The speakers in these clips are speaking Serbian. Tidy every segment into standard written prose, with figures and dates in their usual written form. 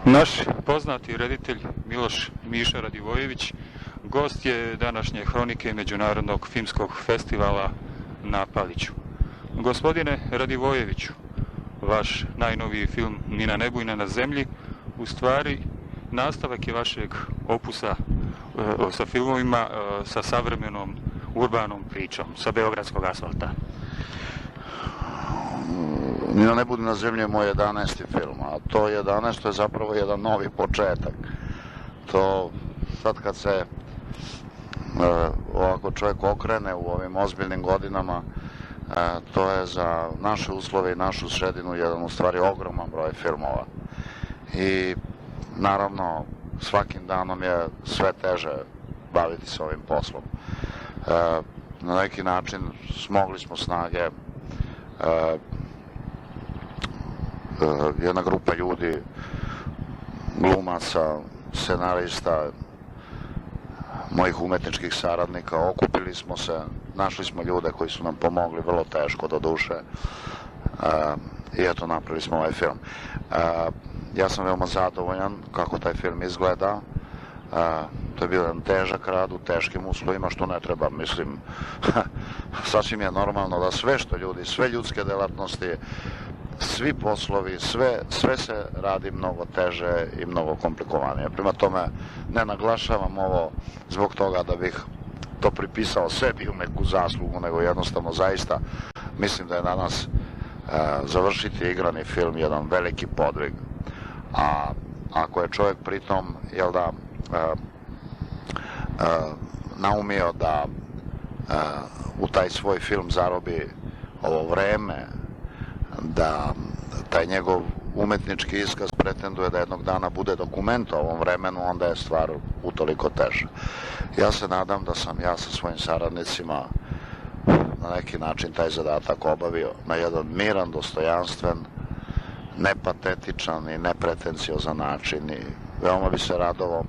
Naš poznati reditelj Miloš Miša Radivojević gost je današnje hronike Međunarodnog filmskog festivala na Paliću. Gospodine Radivojeviću, vaš najnoviji film Ni na nebu i ni na zemlji u stvari nastavak je vašeg opusa sa filmovima sa savremenom urbanom pričom, sa beogradskog asfalta. Ni na nebu ni na zemlji je moj 11. film, a to 11. je zapravo jedan novi početak. To sad kad se ovako čovjek okrene u ovim ozbiljnim godinama, to je za naše uslove i našu sredinu jedan u stvari ogroman broj filmova. I naravno svakim danom je sve teže baviti se ovim poslom. Na neki način smogli smo snage, jedna grupa ljudi, glumaca, scenarista, mojih umetničkih saradnika, okupili smo se, našli smo ljude koji su nam pomogli, vrlo teško do duše, i eto napravili smo ovaj film. Ja sam veoma zadovoljan kako taj film izgleda. To je bio jedan težak rad u teškim uslovima, što ne treba, mislim, sasvim je normalno da sve što ljudi, sve ljudske delatnosti, svi poslovi, sve se radi mnogo teže i mnogo komplikovanije. Prema tome, ne naglašavam ovo zbog toga da bih to pripisao sebi u neku zaslugu, nego jednostavno zaista mislim da je danas završiti igrani film jedan veliki podvig. A ako je čovjek pritom, jel da, naumio da u taj svoj film zarobi ovo vreme, da taj njegov umetnički iskaz pretenduje da jednog dana bude dokument o ovom vremenu, onda je stvar utoliko teža. Ja se nadam da sam ja sa svojim saradnicima na neki način taj zadatak obavio na jedan miran, dostojanstven, nepatetičan i nepretenciozan način, i veoma bi se radovao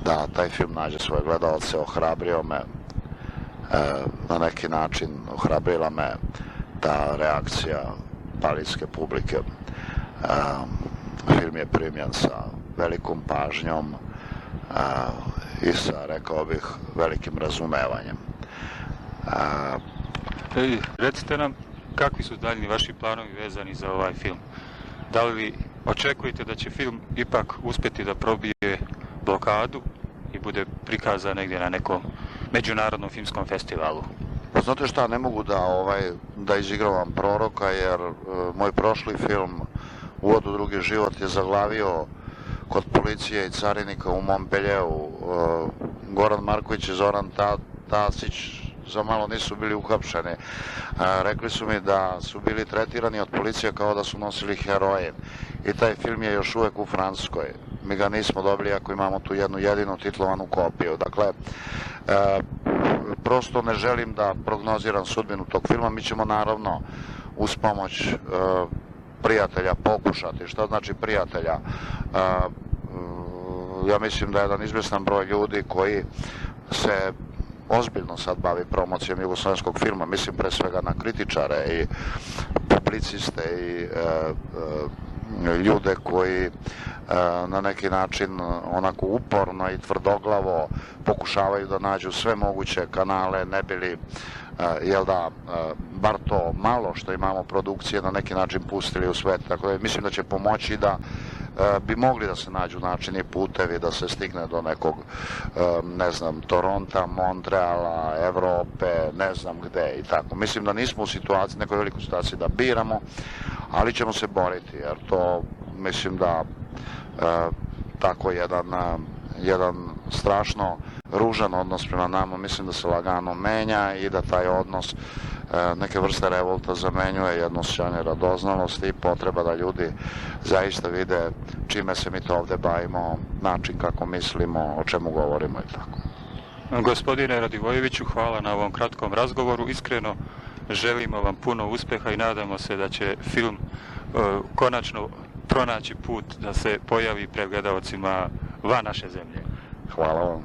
da taj film nađe svoje gledalce. Ohrabrio me na neki način, ohrabrila me ta reakcija palićske publike. Film je primjen sa velikom pažnjom i sa, rekao bih, velikim razumevanjem. Recite nam, kakvi su daljni vaši planovi vezani za ovaj film? Da li vi očekujete da će film ipak uspjeti da probije blokadu i bude prikazan negdje na nekom međunarodnom filmskom festivalu? Pa znate šta, ne mogu da izigravam proroka, jer moj prošli film Uvod u drugi život je zaglavio kod policije i carinika u Montpellieru. Goran Marković i Zoran Tasić za malo nisu bili uhapšeni. Rekli su mi da su bili tretirani od policije kao da su nosili heroin. I taj film je još uvek u Francuskoj. Mi ga nismo dobili, ako imamo tu jednu jedinu titlovanu kopiju. Dakle, prosto ne želim da prognoziram sudbinu tog filma. Mi ćemo naravno uz pomoć prijatelja pokušati. Šta znači prijatelja? Ja mislim da je jedan izvjestan broj ljudi koji se ozbiljno sad bavi promocijom jugoslovenskog filma, mislim pre svega na kritičare i publiciste i ljude koji na neki način onako uporno i tvrdoglavo pokušavaju da nađu sve moguće kanale, ne bili, jel da, bar to malo što imamo produkcije na neki način pustili u svet. Tako da mislim da će pomoći da bi mogli da se nađu načini, putevi da se stigne do nekog, ne znam, Toronta, Montreala, Evrope, ne znam gde i tako. Mislim da nismo u situaciji, nekoj velikoj situaciji da biramo, ali ćemo se boriti, jer to mislim da tako jedan strašno ružan odnos prema nama, mislim da se lagano menja i da taj odnos neke vrste revolta zamenjuje jedno osjećanje radoznalosti i potreba da ljudi zaista vide čime se mi to ovde bavimo, način kako mislimo, o čemu govorimo i tako. Gospodine Radivojeviću, hvala na ovom kratkom razgovoru. Iskreno želimo vam puno uspjeha i nadamo se da će film konačno pronaći put da se pojavi pred gledaocima van naše zemlje. Hvala vam.